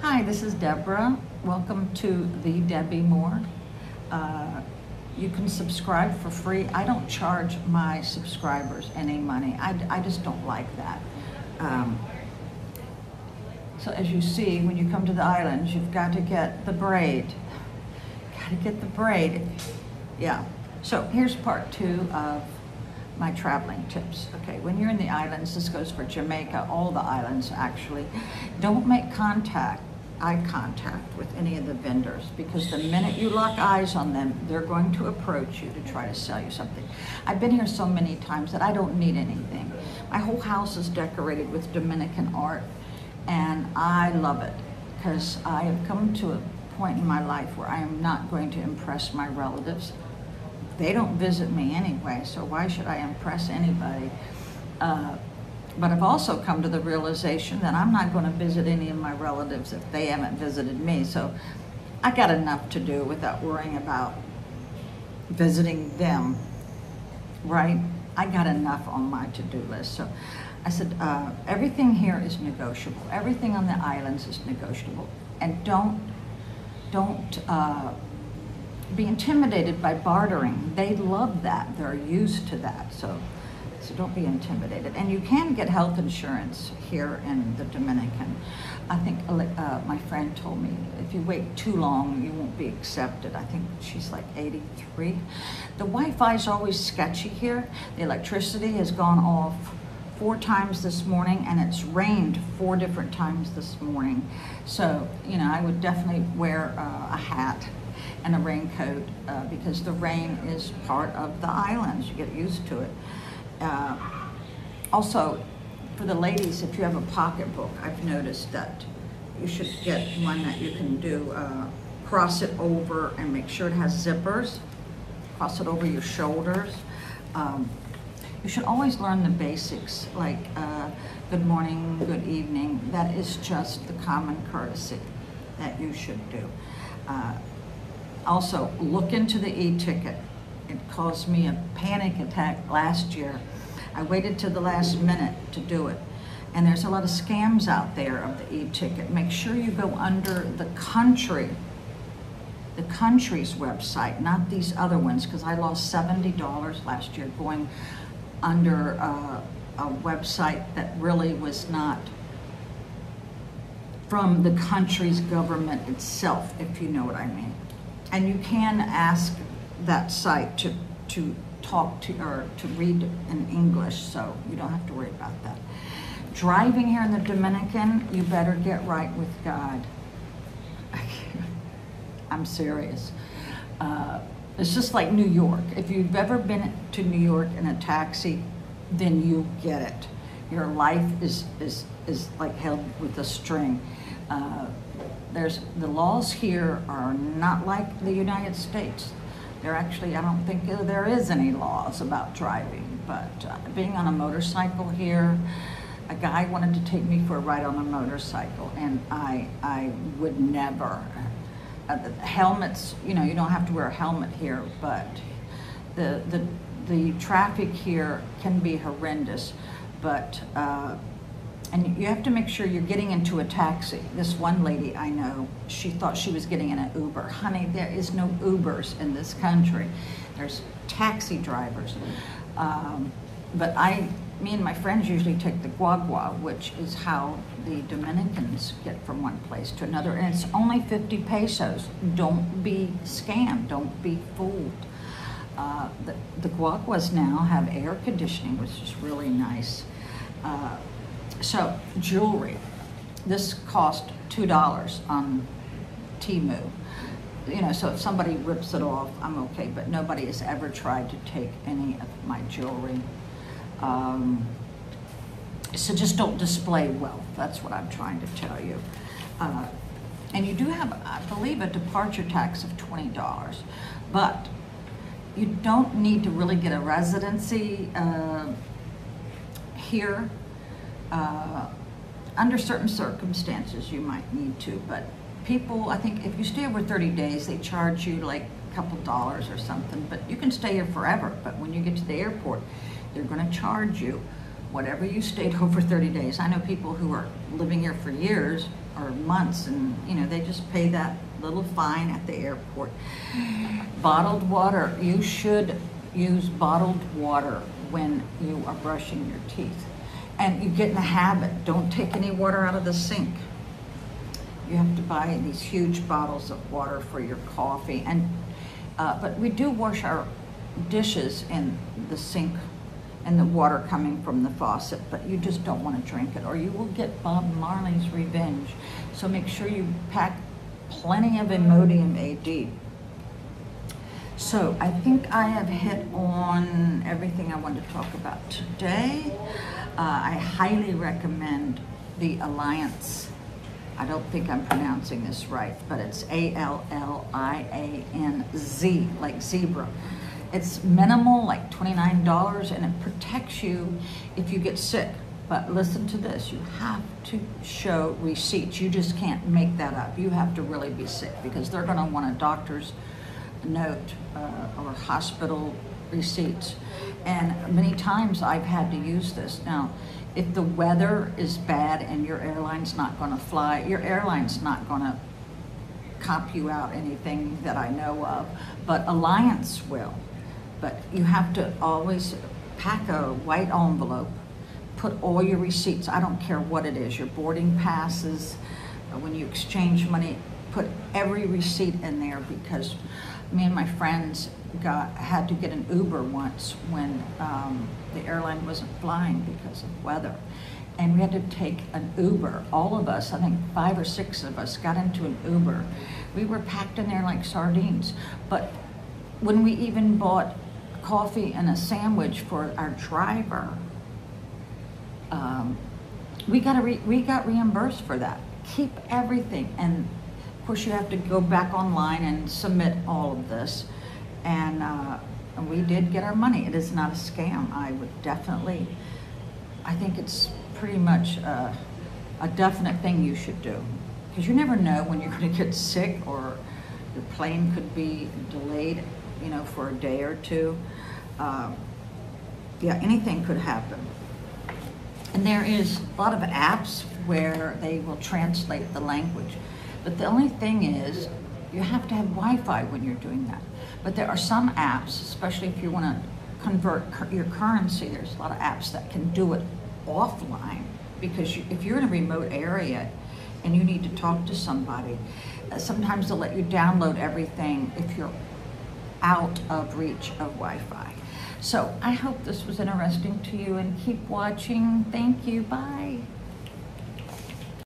Hi, this is Deborah. Welcome to the Debbie Moore. You can subscribe for free. I don't charge my subscribers any money. I just don't like that. So as you see, when you come to the islands, you've got to get the braid. Got to get the braid. Yeah. So here's part 2 of my traveling tips. Okay, when you're in the islands, this goes for Jamaica, all the islands actually, don't make eye contact with any of the vendors, because the minute you lock eyes on them, they're going to approach you to try to sell you something. I've been here so many times that I don't need anything. My whole house is decorated with Dominican art, and I love it, because I have come to a point in my life where I am not going to impress my relatives. They don't visit me anyway, so why should I impress anybody? But I've also come to the realization that I'm not going to visit any of my relatives if they haven't visited me. So I got enough to do without worrying about visiting them, right? I got enough on my to-do list. So I said, everything here is negotiable. Everything on the islands is negotiable. And don't be intimidated by bartering. They love that. They're used to that. So don't be intimidated. And you can get health insurance here in the Dominican. I think my friend told me if you wait too long, you won't be accepted. I think she's like 83. The Wi-Fi is always sketchy here. The electricity has gone off 4 times this morning, and it's rained 4 different times this morning. So, you know, I would definitely wear a hat and a raincoat because the rain is part of the islands. You get used to it. Also, for the ladies, if you have a pocketbook, I've noticed that you should get one that you can do, cross it over and make sure it has zippers, cross it over your shoulders. You should always learn the basics, like good morning, good evening. That is just the common courtesy that you should do. Also, look into the e-ticket. It caused me a panic attack last year. I waited to the last minute to do it. And there's a lot of scams out there of the e-ticket. Make sure you go under the country's website, not these other ones, because I lost $70 last year going under a website that really was not from the country's government itself, if you know what I mean. And you can ask that site to talk to or to read in English, so you don't have to worry about that. Driving here in the Dominican, you better get right with God. I'm serious. It's just like New York. If you've ever been to New York in a taxi, then you get it. Your life is like held with a string. The laws here are not like the United States. They're actually, I don't think there is any laws about driving, but being on a motorcycle here, a guy wanted to take me for a ride on a motorcycle, and I would never. Helmets, you know, you don't have to wear a helmet here, but the traffic here can be horrendous, but and you have to make sure you're getting into a taxi. This one lady I know, she thought she was getting in an Uber. Honey, there is no Ubers in this country. There's taxi drivers. But me and my friends usually take the guagua, which is how the Dominicans get from one place to another, and it's only 50 pesos. Don't be scammed, don't be fooled. The guaguas now have air conditioning, which is really nice. So, jewelry. This cost $2 on Temu. You know, so if somebody rips it off, I'm okay, but nobody has ever tried to take any of my jewelry. So just don't display wealth. That's what I'm trying to tell you. And you do have, I believe, a departure tax of $20, but you don't need to really get a residency here. Under certain circumstances, you might need to, but people, I think if you stay over 30 days, they charge you like a couple dollars or something, but you can stay here forever. But when you get to the airport, they're going to charge you whatever you stayed over 30 days. I know people who are living here for years or months, and you know, they just pay that little fine at the airport. Bottled water, you should use bottled water when you are brushing your teeth. And you get in the habit, don't take any water out of the sink. You have to buy these huge bottles of water for your coffee. And but we do wash our dishes in the sink and the water coming from the faucet, but you just don't want to drink it or you will get Bob Marley's revenge. So make sure you pack plenty of Imodium AD. So I think I have hit on everything I wanted to talk about today. I highly recommend the Alliance. I don't think I'm pronouncing this right, but it's ALLIANZ, like zebra. It's minimal, like $29, and it protects you if you get sick. But listen to this, you have to show receipts. You just can't make that up. You have to really be sick because they're gonna want a doctor's note or hospital receipts. And many times I've had to use this. Now, if the weather is bad and your airline's not gonna fly, your airline's not gonna comp you out anything that I know of, but Alliance will. But you have to always pack a white envelope, put all your receipts, I don't care what it is, your boarding passes, when you exchange money, put every receipt in there, because me and my friends had to get an Uber once when the airline wasn't flying because of weather. And we had to take an Uber. All of us, I think 5 or 6 of us, got into an Uber. We were packed in there like sardines. But when we even bought coffee and a sandwich for our driver, we got reimbursed for that. Keep everything. And of course you have to go back online and submit all of this. And we did get our money. It is not a scam. I would definitely, I think it's pretty much a definite thing you should do. Because you never know when you're gonna get sick or your plane could be delayed, you know, for a day or two. Yeah, anything could happen. And there is a lot of apps where they will translate the language. But the only thing is, you have to have Wi-Fi when you're doing that. But there are some apps, especially if you want to convert your currency, there's a lot of apps that can do it offline. Because if you're in a remote area and you need to talk to somebody, sometimes they'll let you download everything if you're out of reach of Wi-Fi. So I hope this was interesting to you, and keep watching. Thank you. Bye.